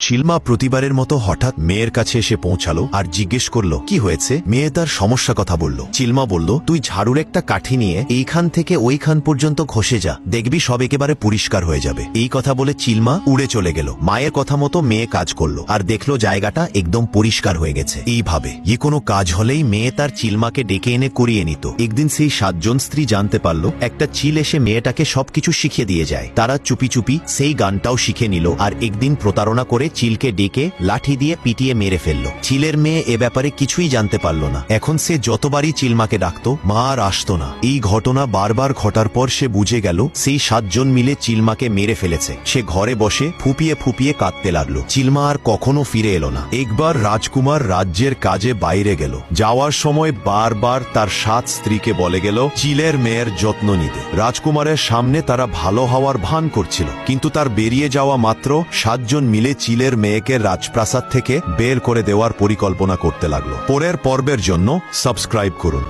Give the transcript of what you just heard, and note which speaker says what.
Speaker 1: চিলমা প্রতিবারের মতো হঠাৎ মেয়ের কাছে এসে পৌঁছালো আর জিজ্ঞেস করলো কি হয়েছে। মেয়ে তার সমস্যা কথা বলল। চিলমা বলল, তুই ঝাড়ুর একটা কাঠি নিয়ে এইখান থেকে ওইখান পর্যন্ত ঘষে যা, দেখবি সব একেবারে পরিষ্কার হয়ে যাবে। এই কথা বলে চিলমা উড়ে চলে গেল। মায়ের কথা মতো মেয়ে কাজ করলো আর দেখলো জায়গাটা একদম পরিষ্কার হয়ে গেছে। এইভাবে কোনো কাজ হলেই মেয়ে তার চিলমাকে ডেকে এনে করিয়ে নিত। একদিন সেই 7 জন স্ত্রী জানতে পারলো একটা চিল এসে মেয়েটাকে সবকিছু শিখিয়ে দিয়ে যায়। তারা চুপি চুপি সেই গানটাও শিখে নিল আর একদিন প্রতারণা করে চিলকে ডেকে লাঠি দিয়ে পিটিয়ে মেরে ফেলল। চিলের মেয়ে এ ব্যাপারে কিছুই জানতে পারল না। এখন সে যতবারই চিলমাকে ডাকত, মা আর আসতো না। এই ঘটনা বারবার ঘটার পর সে বুঝে গেল সেই 7 জন মিলে চিলমাকে মেরে ফেলেছে। সে ঘরে বসে ফুপিয়ে ফুপিয়ে কাঁদতে লাগলো। চিলমা আর কখনো ফিরে এলো না। একবার রাজকুমার রাজ্যের কাজে বাইরে গেল। যাওয়ার সময় বারবার তার 7 স্ত্রীকে বলে গেল চিলের মেয়ের যত্ন নিতে। রাজকুমারের সামনে তারা ভালো হওয়ার ভান করছিল, কিন্তু তার বেরিয়ে যাওয়া মাত্র 7 জন মিলে চিলের মেয়েকে রাজপ্রাসাদ থেকে বের করে দেওয়ার পরিকল্পনা করতে লাগলো। পরের পর্বের জন্য সাবস্ক্রাইব করুন।